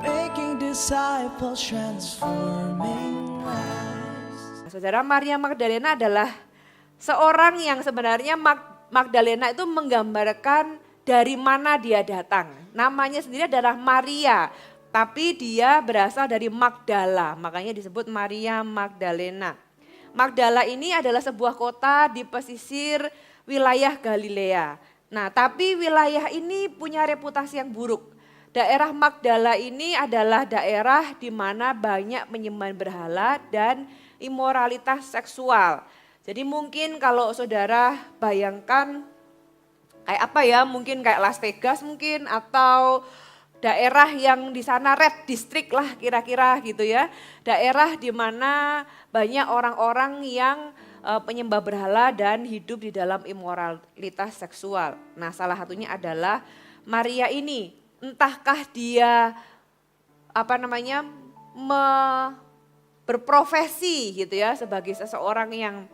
making disciples, transforming lives. Saudara, Maria Magdalena adalah seorang yang sebenarnya Magdalena itu menggambarkan dari mana dia datang. Namanya sendiri adalah Maria, tapi dia berasal dari Magdala, makanya disebut Maria Magdalena. Magdala ini adalah sebuah kota di pesisir wilayah Galilea. Nah, tapi wilayah ini punya reputasi yang buruk. Daerah Magdala ini adalah daerah di mana banyak penyembahan berhala dan imoralitas seksual. Jadi mungkin kalau saudara bayangkan kayak apa ya, mungkin kayak Las Vegas mungkin, atau daerah yang di sana red district lah kira-kira gitu ya. Daerah di mana banyak orang-orang yang penyembah berhala dan hidup di dalam imoralitas seksual. Nah, salah satunya adalah Maria ini. Entahkah dia berprofesi gitu ya sebagai seseorang yang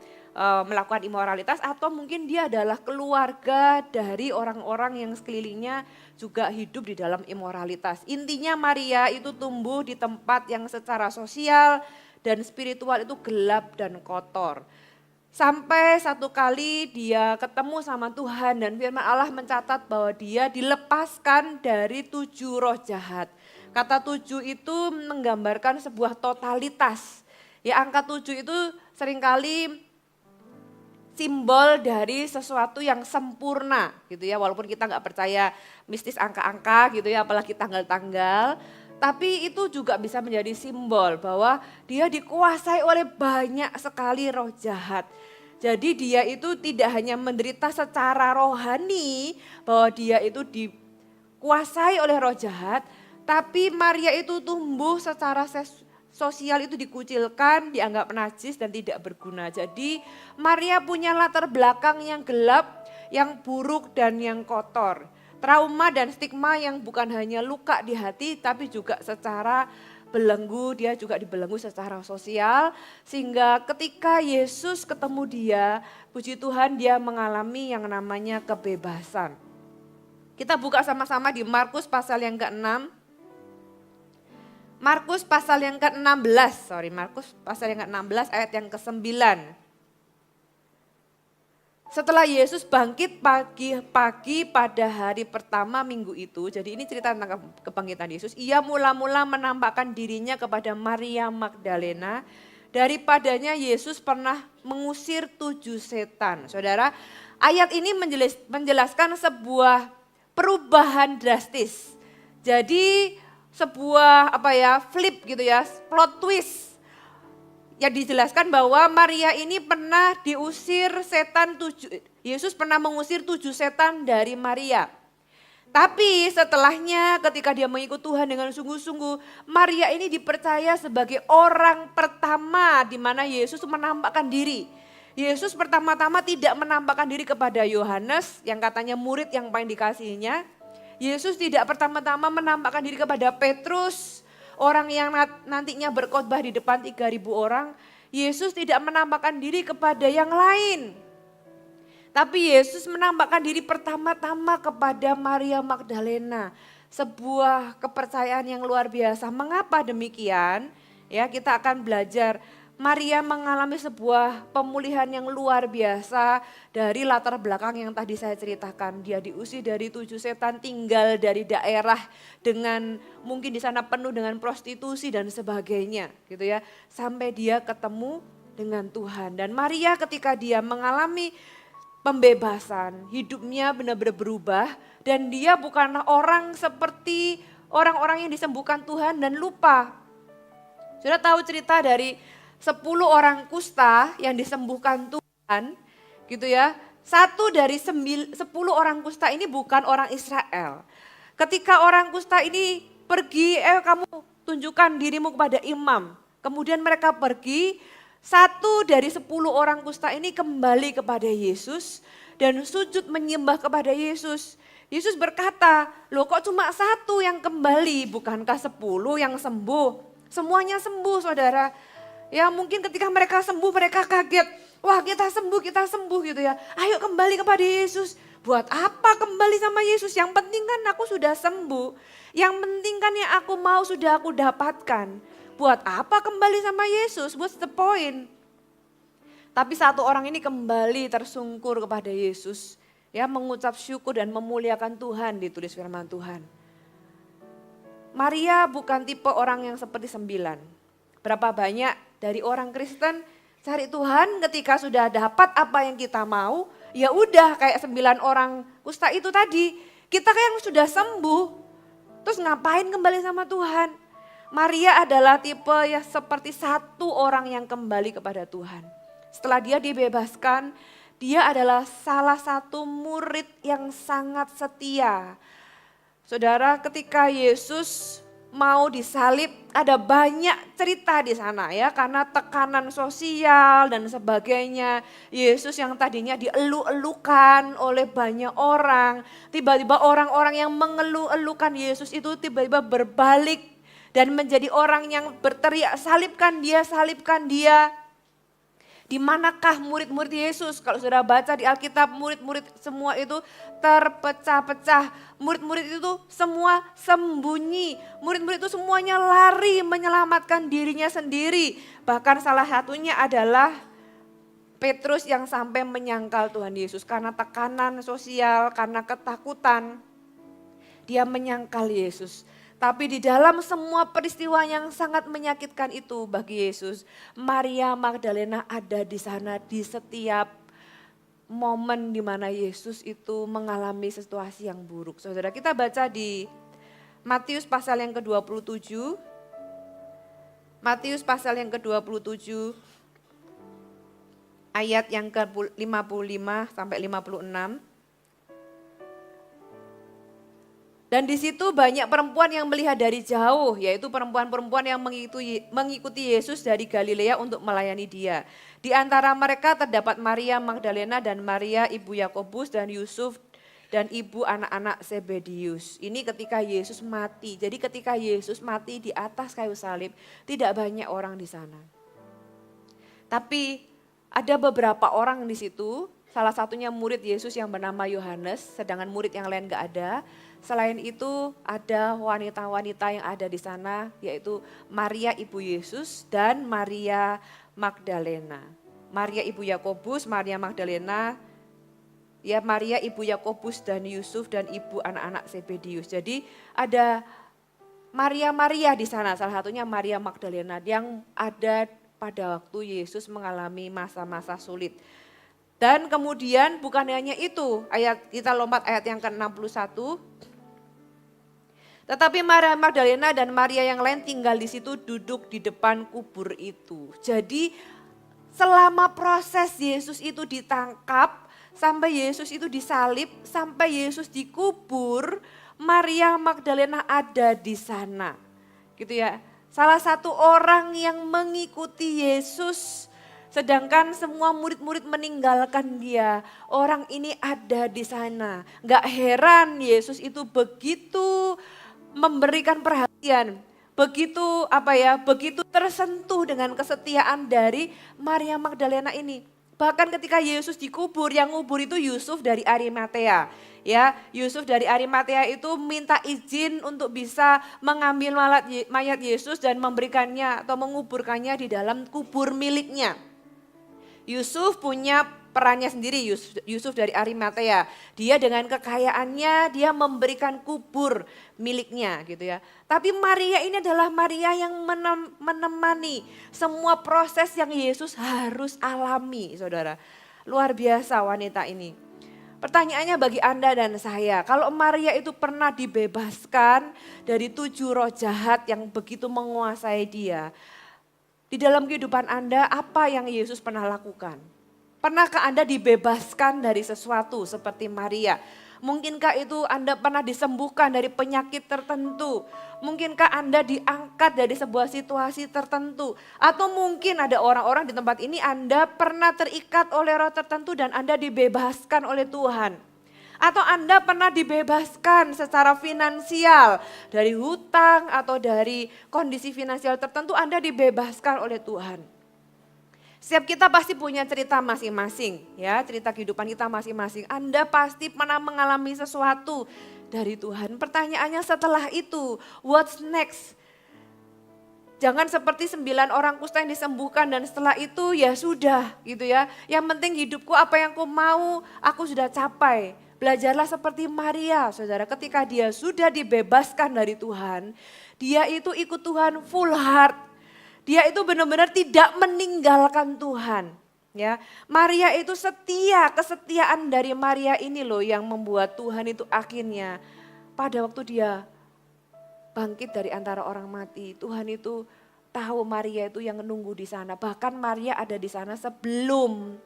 melakukan imoralitas, atau mungkin dia adalah keluarga dari orang-orang yang sekelilingnya juga hidup di dalam imoralitas. Intinya Maria itu tumbuh di tempat yang secara sosial dan spiritual itu gelap dan kotor. Sampai satu kali dia ketemu sama Tuhan dan firman Allah mencatat bahwa dia dilepaskan dari 7 roh jahat. Kata 7 itu menggambarkan sebuah totalitas. Ya, angka 7 itu seringkali simbol dari sesuatu yang sempurna gitu ya, walaupun kita nggak percaya mistis angka-angka gitu ya, apalagi tanggal-tanggal, tapi itu juga bisa menjadi simbol bahwa dia dikuasai oleh banyak sekali roh jahat. Jadi dia itu tidak hanya menderita secara rohani bahwa dia itu dikuasai oleh roh jahat, tapi Maria itu tumbuh secara sosial itu dikucilkan, dianggap najis dan tidak berguna. Jadi Maria punya latar belakang yang gelap, yang buruk dan yang kotor. Trauma dan stigma yang bukan hanya luka di hati tapi juga secara belenggu, dia juga dibelenggu secara sosial. Sehingga ketika Yesus ketemu dia, puji Tuhan dia mengalami yang namanya kebebasan. Kita buka sama-sama di Markus pasal yang ke-6. Markus pasal yang ke-16, Markus pasal yang ke-16 ayat yang ke-9. Setelah Yesus bangkit pagi-pagi pada hari pertama minggu itu, jadi ini cerita tentang kebangkitan Yesus, ia mula-mula menampakkan dirinya kepada Maria Magdalena, daripadanya Yesus pernah mengusir 7 setan. Saudara, ayat ini menjelaskan sebuah perubahan drastis. Jadi sebuah flip gitu ya, plot twist. Yang dijelaskan bahwa Maria ini pernah diusir setan 7, Yesus pernah mengusir 7 setan dari Maria. Tapi setelahnya ketika dia mengikut Tuhan dengan sungguh-sungguh, Maria ini dipercaya sebagai orang pertama di mana Yesus menampakkan diri. Yesus pertama-tama tidak menampakkan diri kepada Yohanes yang katanya murid yang paling dikasihinya. Yesus tidak pertama-tama menampakkan diri kepada Petrus, orang yang nantinya berkhotbah di depan 3.000 orang. Yesus tidak menampakkan diri kepada yang lain. Tapi Yesus menampakkan diri pertama-tama kepada Maria Magdalena. Sebuah kepercayaan yang luar biasa. Mengapa demikian? Ya, kita akan belajar. Maria mengalami sebuah pemulihan yang luar biasa dari latar belakang yang tadi saya ceritakan. Dia diusir dari 7 setan, tinggal dari daerah dengan mungkin di sana penuh dengan prostitusi dan sebagainya gitu ya. Sampai dia ketemu dengan Tuhan. Dan Maria ketika dia mengalami pembebasan, hidupnya benar-benar berubah dan dia bukanlah orang seperti orang-orang yang disembuhkan Tuhan dan lupa. Sudah tahu cerita dari 10 orang kusta yang disembuhkan Tuhan gitu ya. 1 dari 10 orang kusta ini bukan orang Israel. Ketika orang kusta ini pergi, kamu tunjukkan dirimu kepada imam. Kemudian mereka pergi, 1 dari 10 orang kusta ini kembali kepada Yesus dan sujud menyembah kepada Yesus. Yesus berkata, loh kok cuma 1 yang kembali, bukankah 10 yang sembuh? Semuanya sembuh saudara. Ya mungkin ketika mereka sembuh mereka kaget. Wah kita sembuh gitu ya. Ayo kembali kepada Yesus. Buat apa kembali sama Yesus? Yang penting kan aku sudah sembuh. Yang penting kan yang aku mau sudah aku dapatkan. Buat apa kembali sama Yesus? What's the point? Tapi satu orang ini kembali tersungkur kepada Yesus. Ya, mengucap syukur dan memuliakan Tuhan, ditulis firman Tuhan. Maria bukan tipe orang yang seperti 9. Berapa banyak dari orang Kristen cari Tuhan ketika sudah dapat apa yang kita mau, ya udah kayak 9 orang kusta itu tadi. Kita kayak yang sudah sembuh, terus ngapain kembali sama Tuhan? Maria adalah tipe yang seperti satu orang yang kembali kepada Tuhan. Setelah dia dibebaskan, dia adalah salah satu murid yang sangat setia. Saudara, ketika Yesus mau disalib, ada banyak cerita di sana ya, karena tekanan sosial dan sebagainya. Yesus yang tadinya dielu-elukan oleh banyak orang, tiba-tiba orang-orang yang mengeluh-elukan Yesus itu tiba-tiba berbalik dan menjadi orang yang berteriak, salibkan dia, salibkan dia. Di manakah murid-murid Yesus? Kalau sudah baca di Alkitab, murid-murid semua itu terpecah-pecah. Murid-murid itu semua sembunyi. Murid-murid itu semuanya lari menyelamatkan dirinya sendiri. Bahkan salah satunya adalah Petrus yang sampai menyangkal Tuhan Yesus. Karena tekanan sosial, karena ketakutan, dia menyangkal Yesus. Tapi di dalam semua peristiwa yang sangat menyakitkan itu bagi Yesus, Maria Magdalena ada di sana di setiap momen di mana Yesus itu mengalami situasi yang buruk. Saudara, kita baca di Matius pasal yang ke-27. Matius pasal yang ke-27 ayat yang ke-55 sampai 56. Dan di situ banyak perempuan yang melihat dari jauh, yaitu perempuan-perempuan yang mengikuti Yesus dari Galilea untuk melayani dia. Di antara mereka terdapat Maria Magdalena dan Maria ibu Yakobus dan Yusuf dan ibu anak-anak Zebedius. Ini ketika Yesus mati. Jadi ketika Yesus mati di atas kayu salib, tidak banyak orang di sana. Tapi ada beberapa orang di situ, salah satunya murid Yesus yang bernama Yohanes, sedangkan murid yang lain gak ada. Selain itu ada wanita-wanita yang ada di sana, yaitu Maria ibu Yesus dan Maria Magdalena. Maria ibu Yakobus, Maria Magdalena, ya Maria ibu Yakobus dan Yusuf dan ibu anak-anak Zebedius. Jadi ada Maria-Maria di sana, salah satunya Maria Magdalena yang ada pada waktu Yesus mengalami masa-masa sulit. Dan kemudian bukan hanya itu, kita lompat ayat yang ke-61. Tetapi Maria Magdalena dan Maria yang lain tinggal di situ, duduk di depan kubur itu. Jadi selama proses Yesus itu ditangkap, sampai Yesus itu disalib, sampai Yesus dikubur, Maria Magdalena ada di sana. Gitu ya. Salah satu orang yang mengikuti Yesus, sedangkan semua murid-murid meninggalkan dia. Orang ini ada di sana. Gak heran Yesus itu begitu memberikan perhatian, begitu tersentuh dengan kesetiaan dari Maria Magdalena ini. Bahkan ketika Yesus dikubur, yang ngubur itu Yusuf dari Arimatea. Ya, Yusuf dari Arimatea itu minta izin untuk bisa mengambil mayat Yesus dan memberikannya atau menguburkannya di dalam kubur miliknya. Yusuf punya perannya sendiri, Yusuf dari Arimatea. Dia dengan kekayaannya dia memberikan kubur miliknya gitu ya. Tapi Maria ini adalah Maria yang menemani semua proses yang Yesus harus alami, saudara. Luar biasa wanita ini. Pertanyaannya bagi Anda dan saya, kalau Maria itu pernah dibebaskan dari 7 roh jahat yang begitu menguasai dia, di dalam kehidupan Anda apa yang Yesus pernah lakukan? Pernahkah Anda dibebaskan dari sesuatu seperti Maria? Mungkinkah itu Anda pernah disembuhkan dari penyakit tertentu? Mungkinkah Anda diangkat dari sebuah situasi tertentu? Atau mungkin ada orang-orang di tempat ini Anda pernah terikat oleh roh tertentu dan Anda dibebaskan oleh Tuhan. Atau Anda pernah dibebaskan secara finansial dari hutang atau dari kondisi finansial tertentu Anda dibebaskan oleh Tuhan. Setiap kita pasti punya cerita masing-masing, ya, cerita kehidupan kita masing-masing. Anda pasti pernah mengalami sesuatu dari Tuhan. Pertanyaannya setelah itu, what's next? Jangan seperti 9 orang kusta yang disembuhkan dan setelah itu ya sudah gitu ya. Yang penting hidupku apa yang ku mau, aku sudah capai. Belajarlah seperti Maria, saudara, ketika dia sudah dibebaskan dari Tuhan, dia itu ikut Tuhan full heart. Dia itu benar-benar tidak meninggalkan Tuhan. Ya, Maria itu setia, kesetiaan dari Maria ini loh yang membuat Tuhan itu akhirnya pada waktu dia bangkit dari antara orang mati, Tuhan itu tahu Maria itu yang menunggu di sana. Bahkan Maria ada di sana sebelum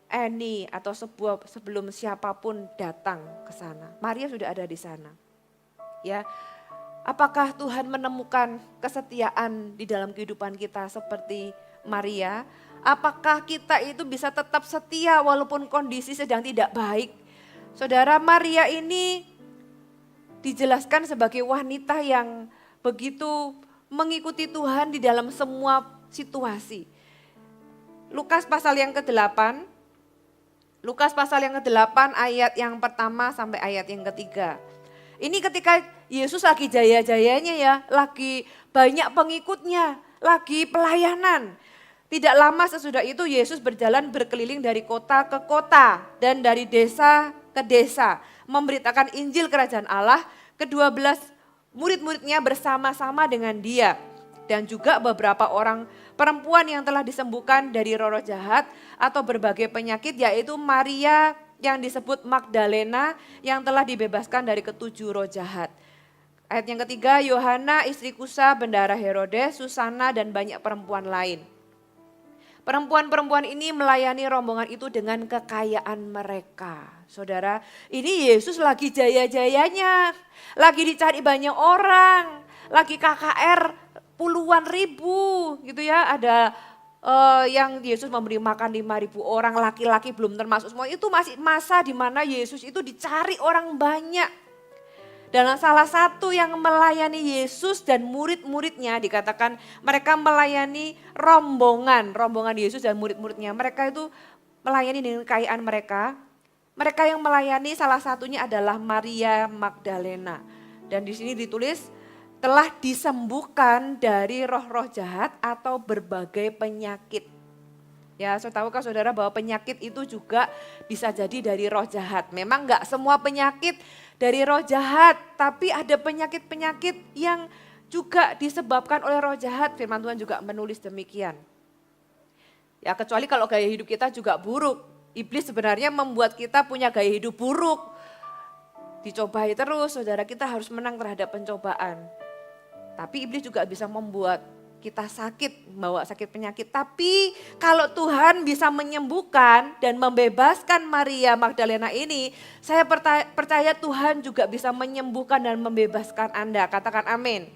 Annie atau sebelum siapapun datang ke sana. Maria sudah ada di sana. Ya, apakah Tuhan menemukan kesetiaan di dalam kehidupan kita seperti Maria? Apakah kita itu bisa tetap setia walaupun kondisi sedang tidak baik? Saudara, Maria ini dijelaskan sebagai wanita yang begitu mengikuti Tuhan di dalam semua situasi. Lukas pasal yang ke-8, Lukas pasal yang ke-8 ayat yang pertama sampai ayat yang ketiga. Ini ketika Yesus lagi jaya-jayanya ya, lagi banyak pengikutnya, lagi pelayanan. Tidak lama sesudah itu Yesus berjalan berkeliling dari kota ke kota dan dari desa ke desa. Memberitakan Injil Kerajaan Allah, ke-12 murid-muridnya bersama-sama dengan dia. Dan juga beberapa orang perempuan yang telah disembuhkan dari roh jahat atau berbagai penyakit, yaitu Maria yang disebut Magdalena yang telah dibebaskan dari ke-7 roh jahat. Ayat yang ketiga, Yohana istri Kusa, bendahara Herodes, Susana dan banyak perempuan lain. Perempuan-perempuan ini melayani rombongan itu dengan kekayaan mereka. Saudara, ini Yesus lagi jaya-jayanya, lagi dicari banyak orang, lagi KKR puluhan ribu gitu ya, ada yang Yesus memberi makan 5.000 orang, laki-laki belum termasuk semua. Itu masih masa di mana Yesus itu dicari orang banyak. Dan salah satu yang melayani Yesus dan murid-muridnya dikatakan mereka melayani rombongan Yesus dan murid-muridnya. Mereka itu melayani dengan kekayaan mereka. Mereka yang melayani salah satunya adalah Maria Magdalena. Dan di sini ditulis telah disembuhkan dari roh-roh jahat atau berbagai penyakit. Ya, saya tahukah saudara bahwa penyakit itu juga bisa jadi dari roh jahat. Memang enggak semua penyakit dari roh jahat, tapi ada penyakit-penyakit yang juga disebabkan oleh roh jahat. Firman Tuhan juga menulis demikian. Ya, kecuali kalau gaya hidup kita juga buruk. Iblis sebenarnya membuat kita punya gaya hidup buruk. Dicobai terus, saudara, kita harus menang terhadap pencobaan. Tapi iblis juga bisa membuat kita sakit, membawa sakit penyakit. Tapi kalau Tuhan bisa menyembuhkan dan membebaskan Maria Magdalena ini, saya percaya Tuhan juga bisa menyembuhkan dan membebaskan Anda. Katakan amin.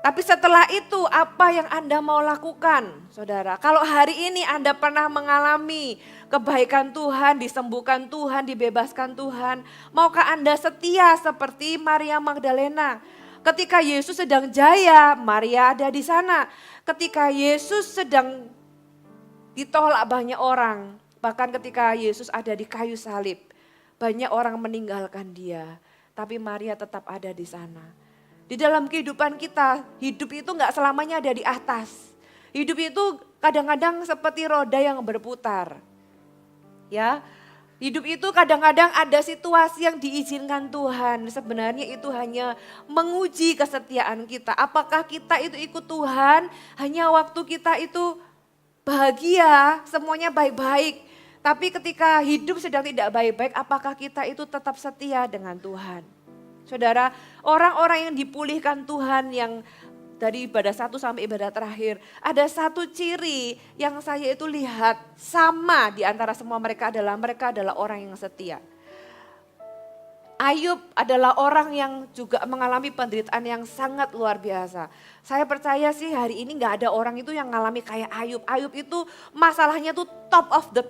Tapi setelah itu apa yang Anda mau lakukan, saudara? Kalau hari ini Anda pernah mengalami kebaikan Tuhan, disembuhkan Tuhan, dibebaskan Tuhan, maukah Anda setia seperti Maria Magdalena? Ketika Yesus sedang jaya, Maria ada di sana. Ketika Yesus sedang ditolak banyak orang, bahkan ketika Yesus ada di kayu salib, banyak orang meninggalkan dia, tapi Maria tetap ada di sana. Di dalam kehidupan kita, hidup itu enggak selamanya ada di atas. Hidup itu kadang-kadang seperti roda yang berputar. Ya, hidup itu kadang-kadang ada situasi yang diizinkan Tuhan. Sebenarnya itu hanya menguji kesetiaan kita. Apakah kita itu ikut Tuhan hanya waktu kita itu bahagia, semuanya baik-baik. Tapi ketika hidup sedang tidak baik-baik, apakah kita itu tetap setia dengan Tuhan? Saudara, orang-orang yang dipulihkan Tuhan yang dari ibadah 1 sampai ibadah terakhir, ada satu ciri yang saya itu lihat sama di antara semua mereka adalah orang yang setia. Ayub adalah orang yang juga mengalami penderitaan yang sangat luar biasa. Saya percaya sih hari ini gak ada orang itu yang mengalami kayak Ayub. Ayub itu masalahnya tuh top of the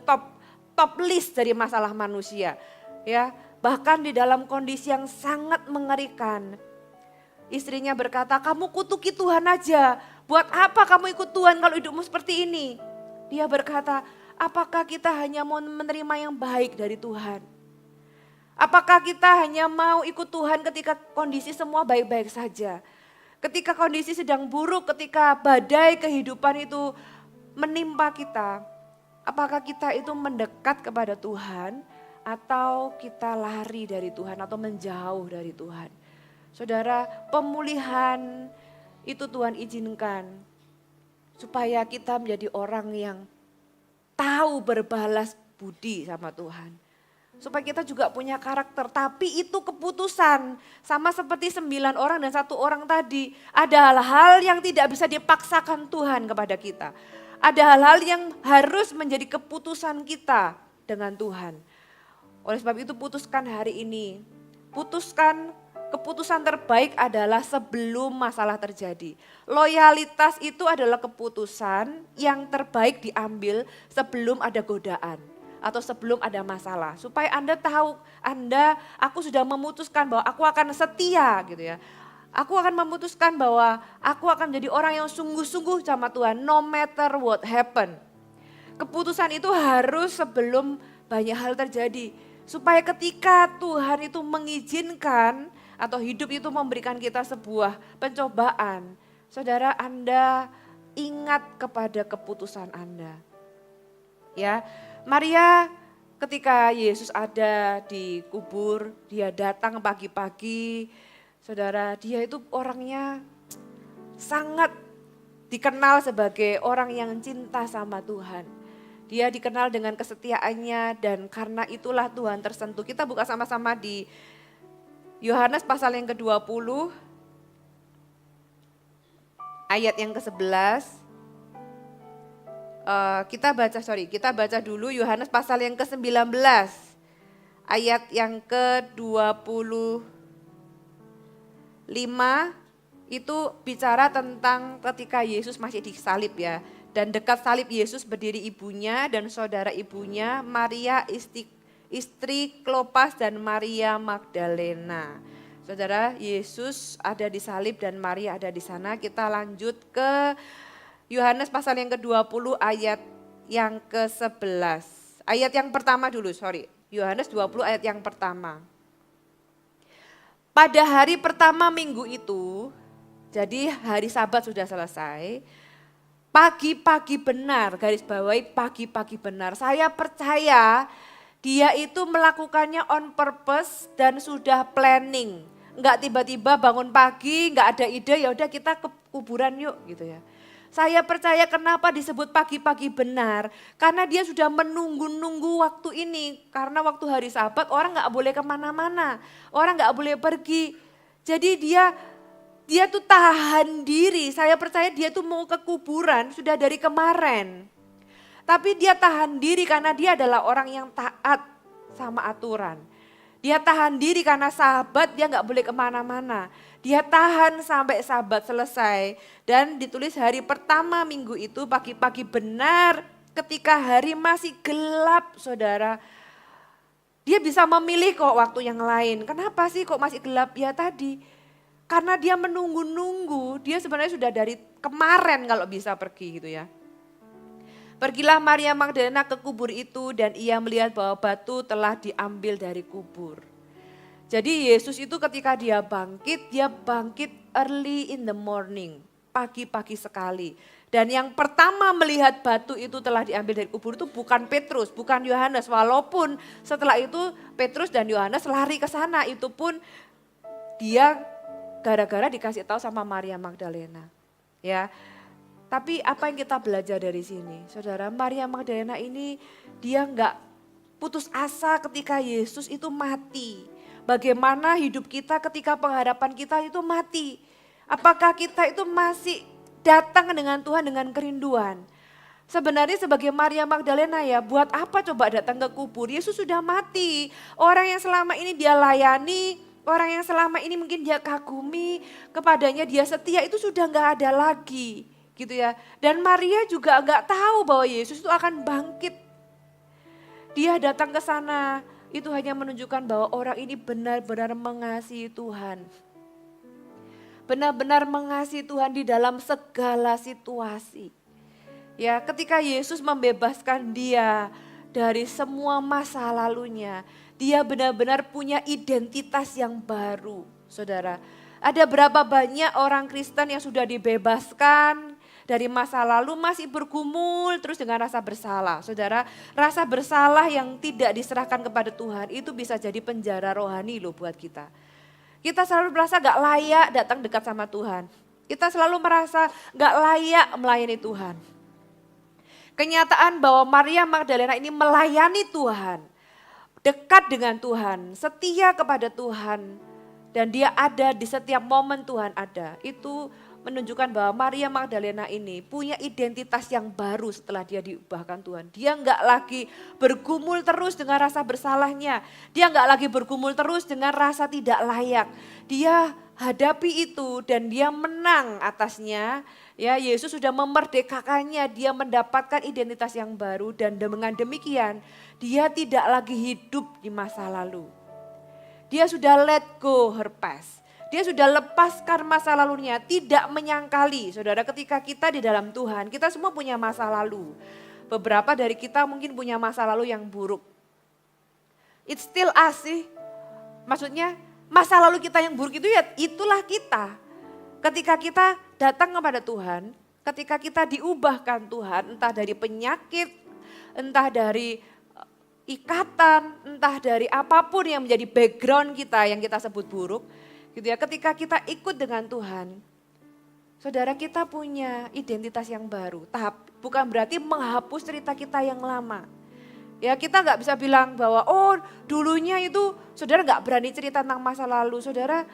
top list dari masalah manusia. Ya, bahkan di dalam kondisi yang sangat mengerikan. Istrinya berkata, kamu kutuki Tuhan aja. Buat apa kamu ikut Tuhan kalau hidupmu seperti ini? Dia berkata, apakah kita hanya mau menerima yang baik dari Tuhan? Apakah kita hanya mau ikut Tuhan ketika kondisi semua baik-baik saja? Ketika kondisi sedang buruk, ketika badai kehidupan itu menimpa kita, apakah kita itu mendekat kepada Tuhan atau kita lari dari Tuhan atau menjauh dari Tuhan? Saudara, pemulihan itu Tuhan izinkan supaya kita menjadi orang yang tahu berbalas budi sama Tuhan. Supaya kita juga punya karakter, tapi itu keputusan. Sama seperti 9 orang dan 1 orang tadi. Ada hal-hal yang tidak bisa dipaksakan Tuhan kepada kita. Ada hal-hal yang harus menjadi keputusan kita dengan Tuhan. Oleh sebab itu putuskan hari ini. Putuskan keputusan terbaik adalah sebelum masalah terjadi. Loyalitas itu adalah keputusan yang terbaik diambil sebelum ada godaan atau sebelum ada masalah. Supaya Anda tahu, aku sudah memutuskan bahwa aku akan setia gitu ya. Aku akan memutuskan bahwa aku akan menjadi orang yang sungguh-sungguh sama Tuhan no matter what happen. Keputusan itu harus sebelum banyak hal terjadi. Supaya ketika Tuhan itu mengizinkan atau hidup itu memberikan kita sebuah pencobaan, saudara, Anda ingat kepada keputusan Anda. Ya, Maria ketika Yesus ada di kubur, dia datang pagi-pagi, saudara, dia itu orangnya sangat dikenal sebagai orang yang cinta sama Tuhan. Dia dikenal dengan kesetiaannya dan karena itulah Tuhan tersentuh. Kita buka sama-sama di Yohanes pasal yang ke-20, ayat yang ke-11. Kita baca dulu Yohanes pasal yang ke-19, ayat yang ke-25, itu bicara tentang ketika Yesus masih disalib ya. Dan dekat salib Yesus berdiri ibunya dan saudara ibunya, Maria istri Klopas dan Maria Magdalena. Saudara, Yesus ada di salib dan Maria ada di sana. Kita lanjut ke Yohanes pasal yang ke-20 ayat yang ke-11. Ayat yang pertama dulu, Yohanes 20 ayat yang pertama. Pada hari pertama minggu itu, jadi hari Sabat sudah selesai, pagi-pagi benar, garis bawahi pagi-pagi benar. Saya percaya dia itu melakukannya on purpose dan sudah planning. Enggak tiba-tiba bangun pagi, enggak ada ide, ya udah kita ke kuburan yuk gitu ya. Saya percaya kenapa disebut pagi-pagi benar. Karena dia sudah menunggu-nunggu waktu ini. Karena waktu hari Sabat orang enggak boleh kemana-mana. Orang enggak boleh pergi. Jadi dia tuh tahan diri. Saya percaya dia tuh mau ke kuburan sudah dari kemarin. Tapi dia tahan diri karena dia adalah orang yang taat sama aturan. Dia tahan diri karena Sabat dia nggak boleh kemana-mana. Dia tahan sampai Sabat selesai. Dan ditulis hari pertama minggu itu pagi-pagi benar ketika hari masih gelap saudara. Dia bisa memilih kok waktu yang lain. Kenapa sih kok masih gelap? Ya tadi karena dia menunggu-nunggu, dia sebenarnya sudah dari kemarin kalau bisa pergi gitu ya. Pergilah Maria Magdalena ke kubur itu dan ia melihat bahwa batu telah diambil dari kubur. Jadi Yesus itu ketika dia bangkit early in the morning, pagi-pagi sekali. Dan yang pertama melihat batu itu telah diambil dari kubur itu bukan Petrus, bukan Yohanes. Walaupun setelah itu Petrus dan Yohanes lari ke sana, itu pun dia gara-gara dikasih tahu sama Maria Magdalena. Ya. Tapi apa yang kita belajar dari sini? Saudara, Maria Magdalena ini dia enggak putus asa ketika Yesus itu mati. Bagaimana hidup kita ketika pengharapan kita itu mati? Apakah kita itu masih datang dengan Tuhan dengan kerinduan? Sebenarnya sebagai Maria Magdalena ya, buat apa coba datang ke kubur? Yesus sudah mati. Orang yang selama ini dia layani, orang yang selama ini mungkin dia kagumi, kepadanya dia setia itu sudah enggak ada lagi. Gitu ya. Dan Maria juga enggak tahu bahwa Yesus itu akan bangkit. Dia datang ke sana, itu hanya menunjukkan bahwa orang ini benar-benar mengasihi Tuhan. benar-benar mengasihi Tuhan di dalam segala situasi. Ya, ketika Yesus membebaskan dia dari semua masa lalunya, dia benar-benar punya identitas yang baru, saudara. Ada berapa banyak orang Kristen yang sudah dibebaskan dari masa lalu masih bergumul terus dengan rasa bersalah. Saudara, rasa bersalah yang tidak diserahkan kepada Tuhan itu bisa jadi penjara rohani loh buat kita. Kita selalu merasa gak layak datang dekat sama Tuhan. Kita selalu merasa gak layak melayani Tuhan. Kenyataan bahwa Maria Magdalena ini melayani Tuhan, dekat dengan Tuhan, setia kepada Tuhan, dan dia ada di setiap momen Tuhan ada. Itu menunjukkan bahwa Maria Magdalena ini punya identitas yang baru setelah dia diubahkan Tuhan. Dia enggak lagi bergumul terus dengan rasa bersalahnya. Dia enggak lagi bergumul terus dengan rasa tidak layak. Dia hadapi itu dan dia menang atasnya. Ya, Yesus sudah memerdekakannya, dia mendapatkan identitas yang baru dan dengan demikian dia tidak lagi hidup di masa lalu. Dia sudah let go her past. Dia sudah lepaskan masa lalunya, tidak menyangkali. Saudara, ketika kita di dalam Tuhan, kita semua punya masa lalu. Beberapa dari kita mungkin punya masa lalu yang buruk. It's still us sih. Maksudnya masa lalu kita yang buruk itu ya itulah kita. Ketika kita datang kepada Tuhan, ketika kita diubahkan Tuhan, entah dari penyakit, entah dari ikatan, entah dari apapun yang menjadi background kita yang kita sebut buruk, gitu ya. Ketika kita ikut dengan Tuhan, saudara, kita punya identitas yang baru. Bukan berarti menghapus cerita kita yang lama. Ya, kita nggak bisa bilang bahwa oh dulunya itu saudara nggak berani cerita tentang masa lalu. Saudara,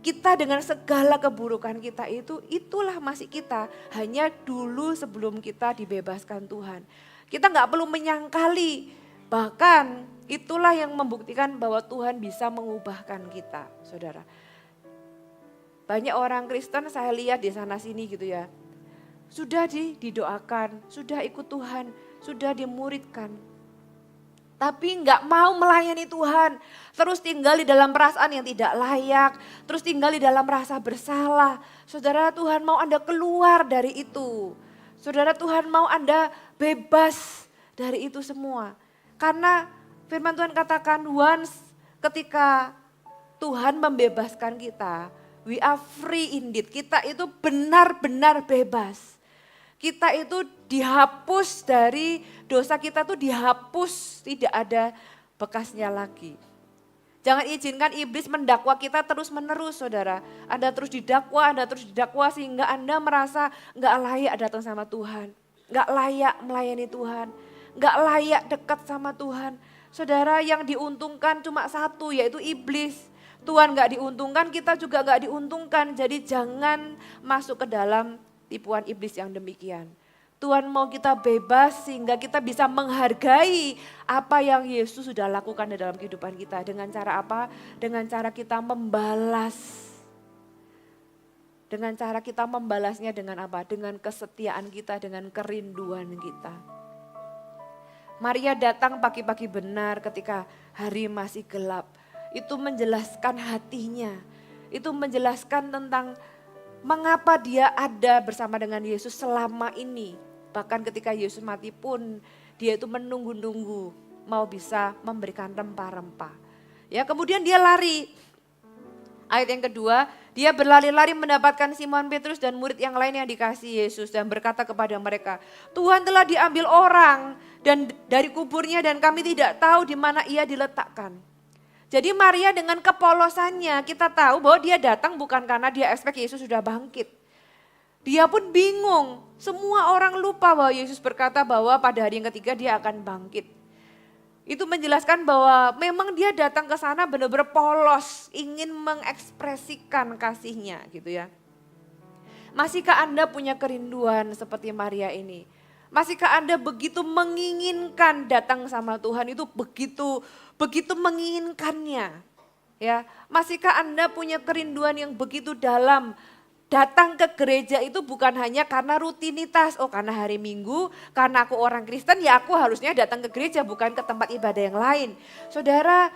kita dengan segala keburukan kita itu, itulah masih kita. Hanya dulu sebelum kita dibebaskan Tuhan. Kita nggak perlu menyangkali. Bahkan itulah yang membuktikan bahwa Tuhan bisa mengubahkan kita, saudara. Banyak orang Kristen saya lihat di sana sini gitu ya. Sudah didoakan, sudah ikut Tuhan, sudah dimuridkan. Tapi nggak mau melayani Tuhan. Terus tinggal di dalam perasaan yang tidak layak. Terus tinggal di dalam rasa bersalah. Saudara, Tuhan mau Anda keluar dari itu. Saudara, Tuhan mau Anda bebas dari itu semua. Karena firman Tuhan katakan once ketika Tuhan membebaskan kita, we are free indeed. Kita itu benar-benar bebas. Kita itu dihapus dari dosa kita tuh dihapus, tidak ada bekasnya lagi. Jangan izinkan iblis mendakwa kita terus menerus, saudara. Anda terus didakwa sehingga Anda merasa nggak layak datang sama Tuhan. Nggak layak melayani Tuhan. Nggak layak dekat sama Tuhan. Saudara, yang diuntungkan cuma satu, yaitu iblis. Tuhan nggak diuntungkan, kita juga nggak diuntungkan. Jadi jangan masuk ke dalam tipuan iblis yang demikian. Tuhan mau kita bebas sehingga kita bisa menghargai apa yang Yesus sudah lakukan di dalam kehidupan kita. Dengan cara apa? Dengan cara kita membalas. Dengan cara kita membalasnya dengan apa? Dengan kesetiaan kita, dengan kerinduan kita. Maria datang pagi-pagi benar ketika hari masih gelap. Itu menjelaskan hatinya. Itu menjelaskan tentang mengapa dia ada bersama dengan Yesus selama ini. Bahkan ketika Yesus mati pun dia itu menunggu-nunggu mau bisa memberikan rempah-rempah. Ya, kemudian dia lari. Ayat yang kedua, dia berlari-lari mendapatkan Simon Petrus dan murid yang lain yang dikasihi Yesus dan berkata kepada mereka, Tuhan telah diambil orang dan dari kuburnya dan kami tidak tahu di mana ia diletakkan. Jadi Maria dengan kepolosannya kita tahu bahwa dia datang bukan karena dia expect Yesus sudah bangkit. Dia pun bingung, semua orang lupa bahwa Yesus berkata bahwa pada hari yang ketiga dia akan bangkit. Itu menjelaskan bahwa memang dia datang ke sana benar-benar polos, ingin mengekspresikan kasihnya gitu ya. Masihkah Anda punya kerinduan seperti Maria ini? Masihkah Anda begitu menginginkan datang sama Tuhan, itu begitu menginginkannya? Ya, masihkah Anda punya kerinduan yang begitu dalam? Datang ke gereja itu bukan hanya karena rutinitas, oh karena hari Minggu, karena aku orang Kristen ya aku harusnya datang ke gereja bukan ke tempat ibadah yang lain. Saudara,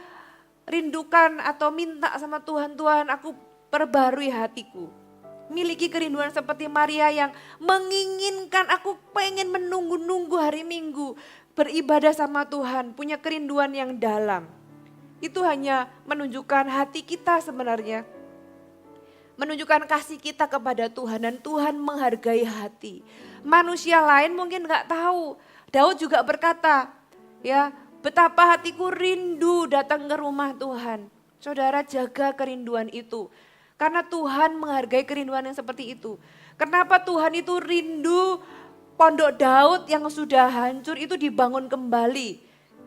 rindukan atau minta sama Tuhan, Tuhan aku perbarui hatiku. miliki kerinduan seperti Maria yang menginginkan, aku pengen menunggu-nunggu hari Minggu, beribadah sama Tuhan, punya kerinduan yang dalam. Itu hanya menunjukkan hati kita sebenarnya. Menunjukkan kasih kita kepada Tuhan dan Tuhan menghargai hati. Manusia lain mungkin gak tahu. Daud juga berkata, ya betapa hatiku rindu datang ke rumah Tuhan. Saudara jaga kerinduan itu. Karena Tuhan menghargai kerinduan yang seperti itu. Kenapa Tuhan itu rindu pondok Daud yang sudah hancur itu dibangun kembali.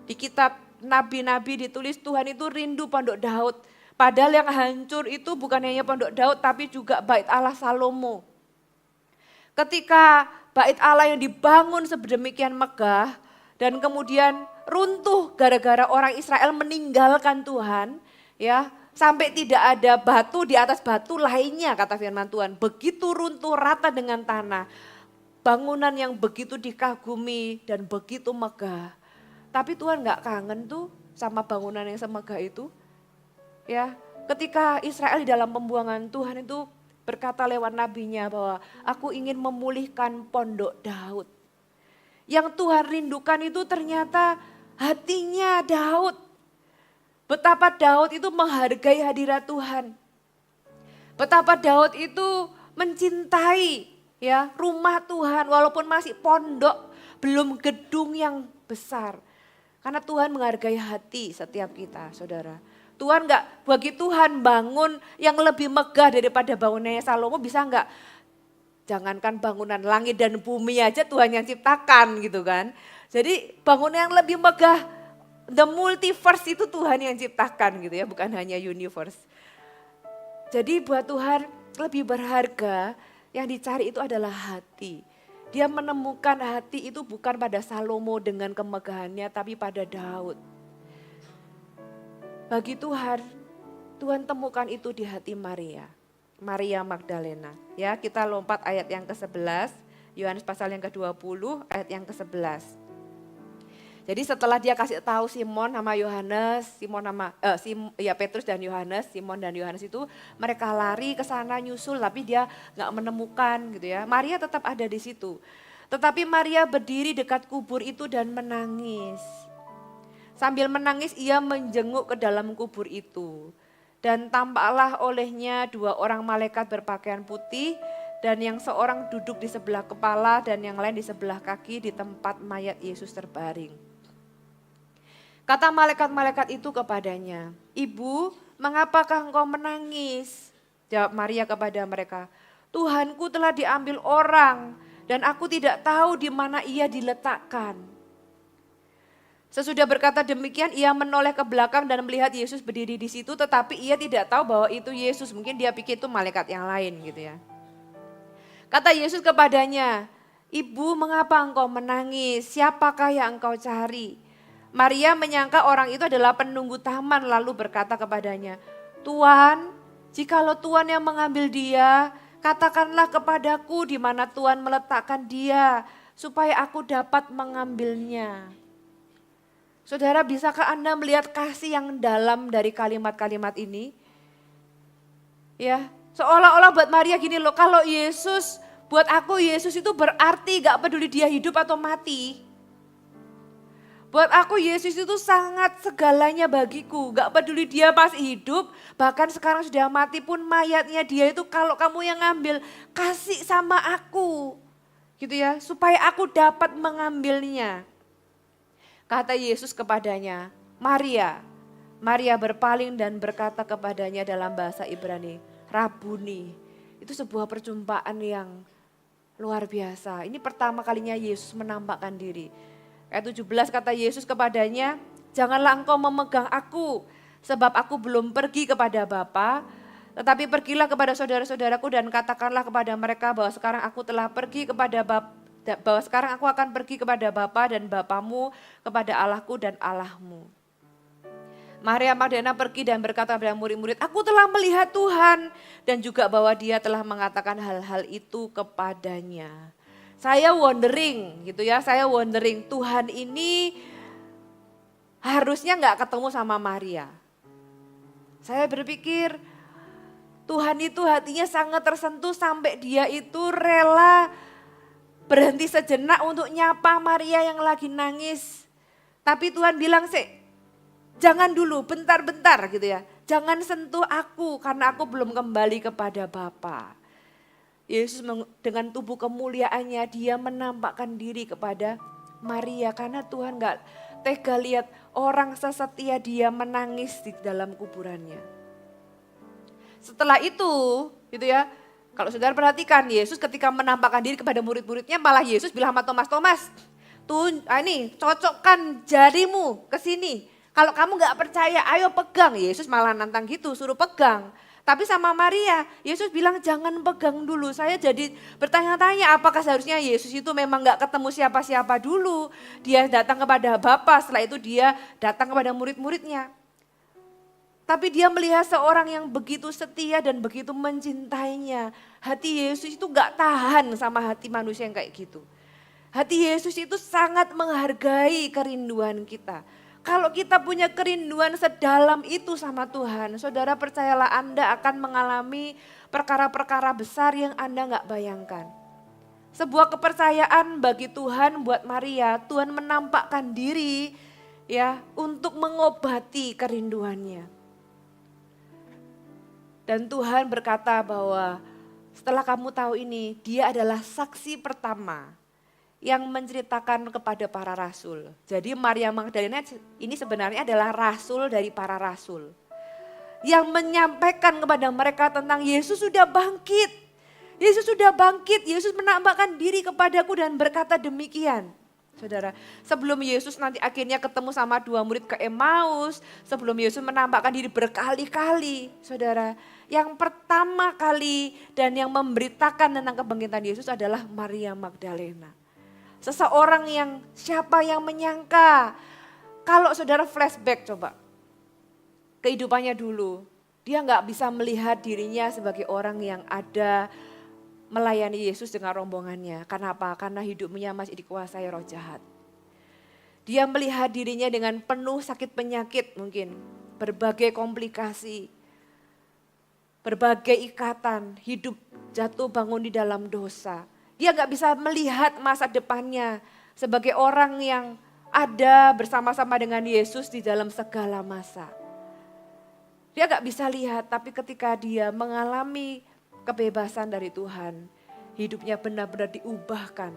Di kitab nabi-nabi ditulis Tuhan itu rindu pondok Daud. Padahal yang hancur itu bukan hanya pondok Daud tapi juga bait Allah Salomo. Ketika bait Allah yang dibangun sedemikian megah dan kemudian runtuh gara-gara orang Israel meninggalkan Tuhan, ya, sampai tidak ada batu di atas batu lainnya kata firman Tuhan. Begitu runtuh rata dengan tanah. Bangunan yang begitu dikagumi dan begitu megah. Tapi Tuhan gak kangen tuh sama bangunan yang semegah itu. Ya, ketika Israel di dalam pembuangan, Tuhan itu berkata lewat nabinya bahwa aku ingin memulihkan pondok Daud. Yang Tuhan rindukan itu ternyata hatinya Daud. Betapa Daud itu menghargai hadirat Tuhan. Betapa Daud itu mencintai ya rumah Tuhan walaupun masih pondok, belum gedung yang besar. Karena Tuhan menghargai hati setiap kita, saudara. Tuhan enggak, bagi Tuhan bangun yang lebih megah daripada bangunannya Salomo bisa enggak? Jangankan bangunan langit dan bumi aja Tuhan yang ciptakan gitu kan. Jadi bangunan yang lebih megah, the multiverse itu Tuhan yang ciptakan gitu ya, bukan hanya universe. Jadi buat Tuhan lebih berharga, yang dicari itu adalah hati. Dia menemukan hati itu bukan pada Salomo dengan kemegahannya tapi pada Daud. Bagi Tuhan, Tuhan temukan itu di hati Maria. Maria Magdalena. Ya, kita lompat ayat yang ke-11, Yohanes pasal yang ke-20, ayat yang ke-11. Jadi setelah dia kasih tahu Simon nama Yohanes, Petrus dan Yohanes, Simon dan Yohanes itu mereka lari ke sana nyusul tapi dia enggak menemukan gitu ya. Maria tetap ada di situ. Tetapi Maria berdiri dekat kubur itu dan menangis. Sambil menangis ia menjenguk ke dalam kubur itu. Dan tampaklah olehnya 2 orang malaikat berpakaian putih dan yang seorang duduk di sebelah kepala dan yang lain di sebelah kaki di tempat mayat Yesus terbaring. Kata malaikat-malaikat itu kepadanya, "Ibu, mengapakah engkau menangis?" Jawab Maria kepada mereka, "Tuhanku telah diambil orang dan aku tidak tahu di mana ia diletakkan." Sesudah berkata demikian, ia menoleh ke belakang dan melihat Yesus berdiri di situ, tetapi ia tidak tahu bahwa itu Yesus. Mungkin dia pikir itu malaikat yang lain gitu ya. Kata Yesus kepadanya, "Ibu, mengapa engkau menangis? Siapakah yang engkau cari?" Maria menyangka orang itu adalah penunggu taman lalu berkata kepadanya, "Tuan, jikalau Tuan yang mengambil dia, katakanlah kepadaku di mana Tuan meletakkan dia, supaya aku dapat mengambilnya." Saudara, bisakah Anda melihat kasih yang dalam dari kalimat-kalimat ini? Ya, seolah-olah buat Maria gini loh, kalau Yesus, buat aku Yesus itu berarti gak peduli dia hidup atau mati. Buat aku Yesus itu sangat segalanya bagiku, gak peduli dia masih hidup, bahkan sekarang sudah mati pun mayatnya dia itu kalau kamu yang ngambil, kasih sama aku. Gitu ya, supaya aku dapat mengambilnya. Kata Yesus kepadanya, "Maria." Maria berpaling dan berkata kepadanya dalam bahasa Ibrani, "Rabuni." Itu sebuah perjumpaan yang luar biasa. Ini pertama kalinya Yesus menampakkan diri. Ayat 17 kata Yesus kepadanya, "Janganlah engkau memegang aku, sebab aku belum pergi kepada Bapa, tetapi pergilah kepada saudara-saudaraku dan katakanlah kepada mereka bahwa sekarang aku telah pergi kepada Bapa, bahwa sekarang aku akan pergi kepada Bapa dan Bapamu, kepada Allahku dan Allahmu." Maria Magdalena pergi dan berkata kepada murid-murid, "Aku telah melihat Tuhan," dan juga bahwa dia telah mengatakan hal-hal itu kepadanya. Saya wondering Tuhan ini harusnya gak ketemu sama Maria. Saya berpikir Tuhan itu hatinya sangat tersentuh sampai dia itu rela berhenti sejenak untuk nyapa Maria yang lagi nangis. Tapi Tuhan bilang sih, jangan dulu, bentar-bentar gitu ya. Jangan sentuh aku karena aku belum kembali kepada Bapa. Yesus dengan tubuh kemuliaannya dia menampakkan diri kepada Maria karena Tuhan gak tega lihat orang sesetia dia menangis di dalam kuburannya. Setelah itu gitu ya, kalau saudara perhatikan Yesus ketika menampakkan diri kepada murid-muridnya malah Yesus bilang sama Thomas, Thomas ini cocokkan jarimu ke sini. Kalau kamu gak percaya ayo pegang. Yesus malah nantang gitu suruh pegang. Tapi sama Maria, Yesus bilang jangan pegang dulu. Saya jadi bertanya-tanya apakah seharusnya Yesus itu memang gak ketemu siapa-siapa dulu. Dia datang kepada Bapa, setelah itu dia datang kepada murid-muridnya. Tapi dia melihat seorang yang begitu setia dan begitu mencintainya. Hati Yesus itu gak tahan sama hati manusia yang kayak gitu. Hati Yesus itu sangat menghargai kerinduan kita. Kalau kita punya kerinduan sedalam itu sama Tuhan, saudara percayalah Anda akan mengalami perkara-perkara besar yang Anda gak bayangkan. Sebuah kepercayaan bagi Tuhan buat Maria, Tuhan menampakkan diri ya untuk mengobati kerinduannya. Dan Tuhan berkata bahwa setelah kamu tahu ini, dia adalah saksi pertama yang menceritakan kepada para rasul. Jadi Maria Magdalena ini sebenarnya adalah rasul dari para rasul. Yang menyampaikan kepada mereka tentang Yesus sudah bangkit. Yesus sudah bangkit, Yesus menampakkan diri kepadaku dan berkata demikian. Saudara, sebelum Yesus nanti akhirnya ketemu sama dua murid ke Emmaus, sebelum Yesus menampakkan diri berkali-kali, saudara, yang pertama kali dan yang memberitakan tentang kebangkitan Yesus adalah Maria Magdalena. Seseorang yang siapa yang menyangka, kalau saudara flashback coba, kehidupannya dulu, dia gak bisa melihat dirinya sebagai orang yang ada melayani Yesus dengan rombongannya. Karena apa? Karena hidupnya masih dikuasai roh jahat. Dia melihat dirinya dengan penuh sakit penyakit mungkin, berbagai komplikasi, berbagai ikatan, hidup jatuh bangun di dalam dosa. Dia gak bisa melihat masa depannya sebagai orang yang ada bersama-sama dengan Yesus di dalam segala masa. Dia gak bisa lihat, tapi ketika dia mengalami kebebasan dari Tuhan, hidupnya benar-benar diubahkan.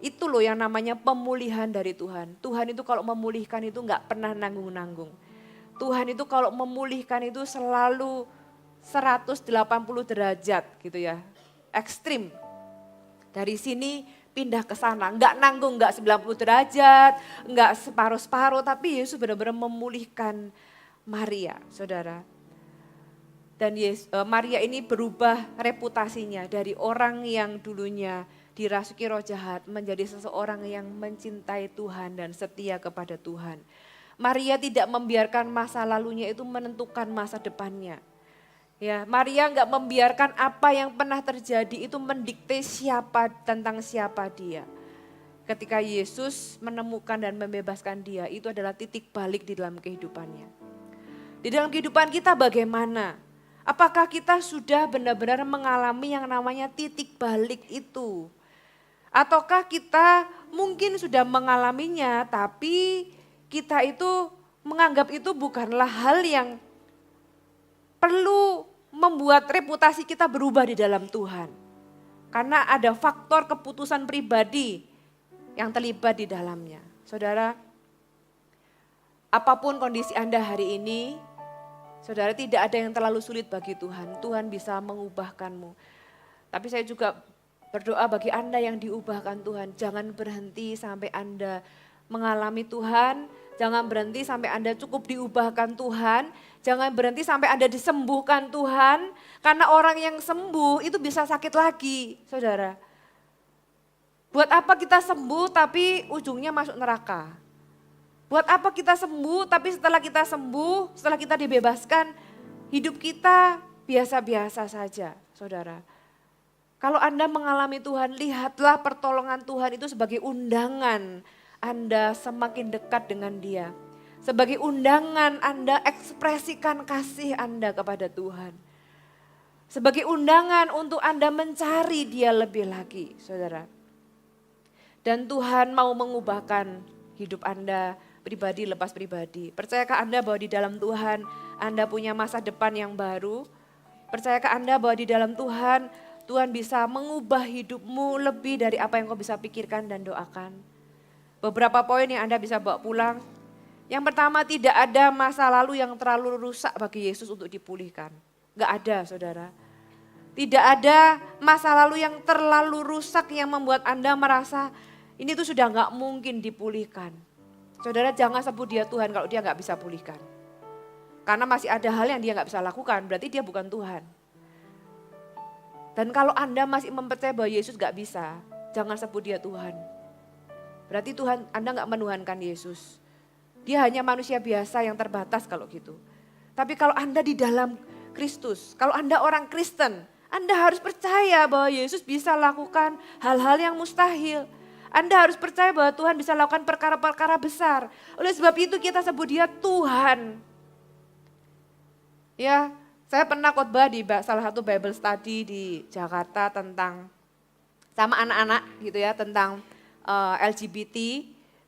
Itu loh yang namanya pemulihan dari Tuhan. Tuhan itu kalau memulihkan itu gak pernah nanggung-nanggung. Tuhan itu kalau memulihkan itu selalu 180 derajat gitu ya, ekstrim. Dari sini pindah ke sana, enggak nanggung, enggak 90 derajat, enggak separuh-separuh, tapi Yesus benar-benar memulihkan Maria, saudara. Dan Maria ini berubah reputasinya dari orang yang dulunya dirasuki roh jahat menjadi seseorang yang mencintai Tuhan dan setia kepada Tuhan. Maria tidak membiarkan masa lalunya itu menentukan masa depannya. Ya, Maria enggak membiarkan apa yang pernah terjadi itu mendikte tentang siapa dia. Ketika Yesus menemukan dan membebaskan dia, itu adalah titik balik di dalam kehidupannya. Di dalam kehidupan kita bagaimana? Apakah kita sudah benar-benar mengalami yang namanya titik balik itu? Ataukah kita mungkin sudah mengalaminya tapi kita itu menganggap itu bukanlah hal yang perlu membuat reputasi kita berubah di dalam Tuhan. Karena ada faktor keputusan pribadi yang terlibat di dalamnya. Saudara, apapun kondisi Anda hari ini, saudara tidak ada yang terlalu sulit bagi Tuhan. Tuhan bisa mengubahkanmu. Tapi saya juga berdoa bagi Anda yang diubahkan Tuhan. Jangan berhenti sampai Anda mengalami Tuhan. Jangan berhenti sampai Anda cukup diubahkan Tuhan. Jangan berhenti sampai Anda disembuhkan Tuhan. Karena orang yang sembuh itu bisa sakit lagi, saudara. Buat apa kita sembuh tapi ujungnya masuk neraka? Buat apa kita sembuh tapi setelah kita sembuh, setelah kita dibebaskan, hidup kita biasa-biasa saja, saudara. Kalau Anda mengalami Tuhan, lihatlah pertolongan Tuhan itu sebagai undangan Anda semakin dekat dengan Dia. Sebagai undangan Anda ekspresikan kasih Anda kepada Tuhan. Sebagai undangan untuk Anda mencari Dia lebih lagi, saudara. Dan Tuhan mau mengubahkan hidup Anda pribadi lepas pribadi. Percayakah Anda bahwa di dalam Tuhan Anda punya masa depan yang baru? Percayakah Anda bahwa di dalam Tuhan, Tuhan bisa mengubah hidupmu lebih dari apa yang kau bisa pikirkan dan doakan? Beberapa poin yang Anda bisa bawa pulang. Yang pertama, tidak ada masa lalu yang terlalu rusak bagi Yesus untuk dipulihkan. Gak ada, saudara. Tidak ada masa lalu yang terlalu rusak yang membuat Anda merasa ini tuh sudah gak mungkin dipulihkan. Saudara, jangan sebut Dia Tuhan kalau Dia gak bisa pulihkan. Karena masih ada hal yang Dia gak bisa lakukan, berarti Dia bukan Tuhan. Dan kalau Anda masih mempercayai bahwa Yesus gak bisa, jangan sebut Dia Tuhan. Berarti Tuhan, Anda gak menuhankan Yesus. Dia hanya manusia biasa yang terbatas kalau gitu. Tapi kalau Anda di dalam Kristus, kalau Anda orang Kristen, Anda harus percaya bahwa Yesus bisa lakukan hal-hal yang mustahil. Anda harus percaya bahwa Tuhan bisa lakukan perkara-perkara besar. Oleh sebab itu kita sebut Dia Tuhan. Ya, saya pernah khotbah di salah satu Bible study di Jakarta tentang sama anak-anak gitu ya, tentang LGBT.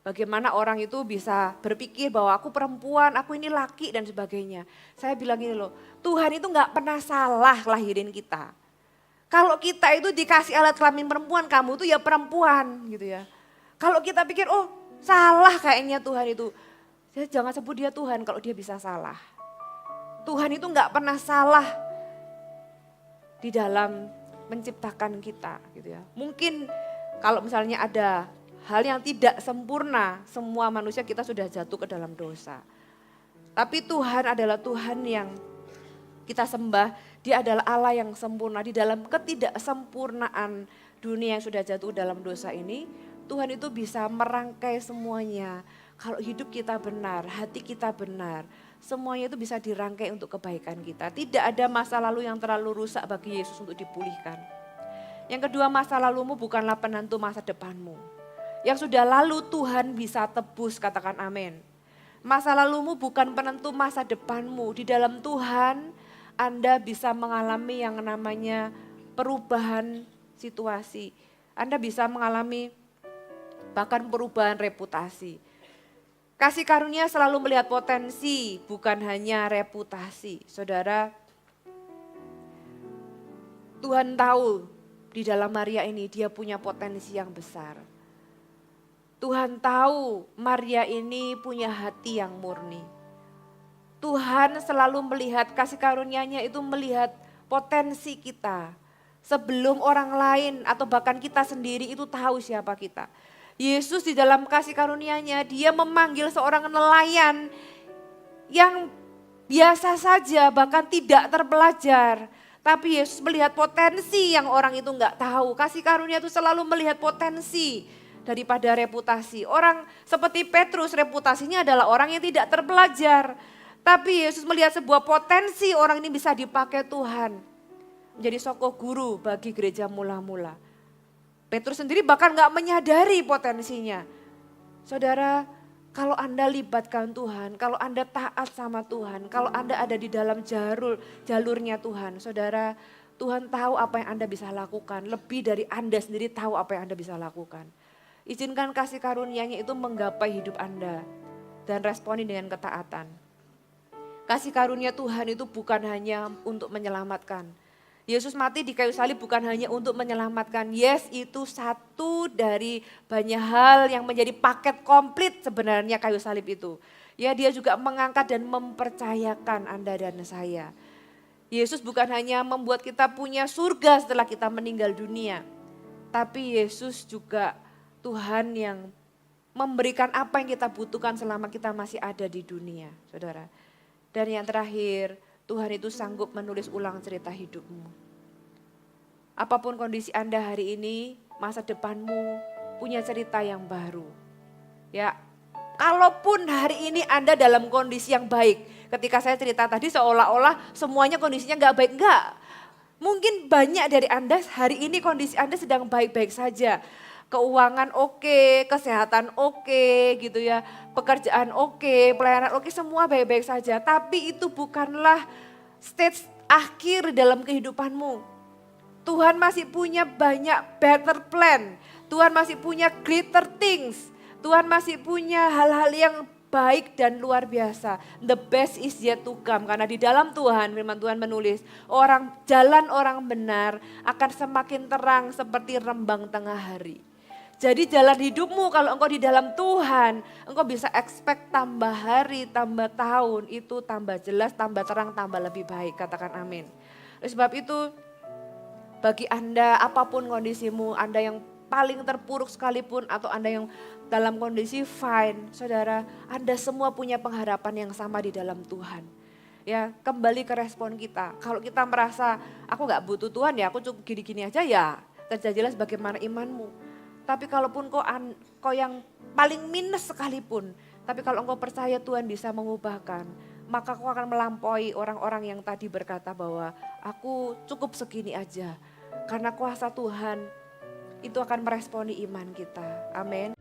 Bagaimana orang itu bisa berpikir bahwa aku perempuan, aku ini laki dan sebagainya. Saya bilang gini loh, Tuhan itu gak pernah salah lahirin kita. Kalau kita itu dikasih alat kelamin perempuan, kamu tuh ya perempuan gitu ya. Kalau kita pikir, oh salah kayaknya Tuhan itu. Jangan sebut Dia Tuhan kalau Dia bisa salah. Tuhan itu gak pernah salah di dalam menciptakan kita gitu ya. Mungkin kalau misalnya ada hal yang tidak sempurna, semua manusia kita sudah jatuh ke dalam dosa. Tapi Tuhan adalah Tuhan yang kita sembah, Dia adalah Allah yang sempurna. Di dalam ketidaksempurnaan dunia yang sudah jatuh dalam dosa ini, Tuhan itu bisa merangkai semuanya. Kalau hidup kita benar, hati kita benar, semuanya itu bisa dirangkai untuk kebaikan kita. Tidak ada masa lalu yang terlalu rusak bagi Yesus untuk dipulihkan. Yang kedua, masa lalumu bukanlah penentu masa depanmu. Yang sudah lalu Tuhan bisa tebus, katakan amin. Masa lalumu bukan penentu masa depanmu. Di dalam Tuhan Anda bisa mengalami yang namanya perubahan situasi. Anda bisa mengalami bahkan perubahan reputasi. Kasih karunia selalu melihat potensi, bukan hanya reputasi. Saudara, Tuhan tahu di dalam Maria ini dia punya potensi yang besar. Tuhan tahu Maria ini punya hati yang murni. Tuhan selalu melihat kasih karunia-Nya itu melihat potensi kita. Sebelum orang lain atau bahkan kita sendiri itu tahu siapa kita. Yesus di dalam kasih karunia-Nya Dia memanggil seorang nelayan yang biasa saja bahkan tidak terpelajar. Tapi Yesus melihat potensi yang orang itu enggak tahu. Kasih karunia itu selalu melihat potensi daripada reputasi. Orang seperti Petrus reputasinya adalah orang yang tidak terpelajar. Tapi Yesus melihat sebuah potensi orang ini bisa dipakai Tuhan. Menjadi soko guru bagi gereja mula-mula. Petrus sendiri bahkan gak menyadari potensinya. Saudara, kalau Anda libatkan Tuhan, kalau Anda taat sama Tuhan, kalau Anda ada di dalam jalurnya Tuhan, saudara, Tuhan tahu apa yang Anda bisa lakukan. Lebih dari Anda sendiri tahu apa yang Anda bisa lakukan. Izinkan kasih karunia-Nya itu menggapai hidup Anda dan responi dengan ketaatan. Kasih karunia Tuhan itu bukan hanya untuk menyelamatkan. Yesus mati di kayu salib bukan hanya untuk menyelamatkan. Yes, itu satu dari banyak hal yang menjadi paket komplit sebenarnya kayu salib itu. Ya, Dia juga mengangkat dan mempercayakan Anda dan saya. Yesus bukan hanya membuat kita punya surga setelah kita meninggal dunia. Tapi Yesus juga Tuhan yang memberikan apa yang kita butuhkan selama kita masih ada di dunia, saudara. Dan yang terakhir, Tuhan itu sanggup menulis ulang cerita hidupmu. Apapun kondisi Anda hari ini, masa depanmu punya cerita yang baru. Ya, kalaupun hari ini Anda dalam kondisi yang baik, ketika saya cerita tadi seolah-olah semuanya kondisinya gak baik, enggak. Mungkin banyak dari Anda hari ini kondisi Anda sedang baik-baik saja. Keuangan oke, kesehatan oke gitu ya, pekerjaan oke, pelayanan oke, semua baik-baik saja. Tapi itu bukanlah stage akhir dalam kehidupanmu. Tuhan masih punya banyak better plan. Tuhan masih punya greater things. Tuhan masih punya hal-hal yang baik dan luar biasa. The best is yet to come. Karena di dalam Tuhan, firman Tuhan menulis, jalan orang benar akan semakin terang seperti rembang tengah hari. Jadi jalan hidupmu kalau engkau di dalam Tuhan, engkau bisa expect tambah hari, tambah tahun, itu tambah jelas, tambah terang, tambah lebih baik. Katakan amin. Oleh sebab itu, bagi Anda apapun kondisimu, Anda yang paling terpuruk sekalipun atau Anda yang dalam kondisi fine, saudara, Anda semua punya pengharapan yang sama di dalam Tuhan. Ya, kembali ke respon kita. Kalau kita merasa aku gak butuh Tuhan ya, aku cukup gini-gini aja ya, terjadilah sebagaimana imanmu. Tapi kalaupun kau yang paling minus sekalipun, tapi kalau engkau percaya Tuhan bisa mengubahkan, maka kau akan melampaui orang-orang yang tadi berkata bahwa aku cukup segini aja. Karena kuasa Tuhan itu akan meresponi iman kita. Amin.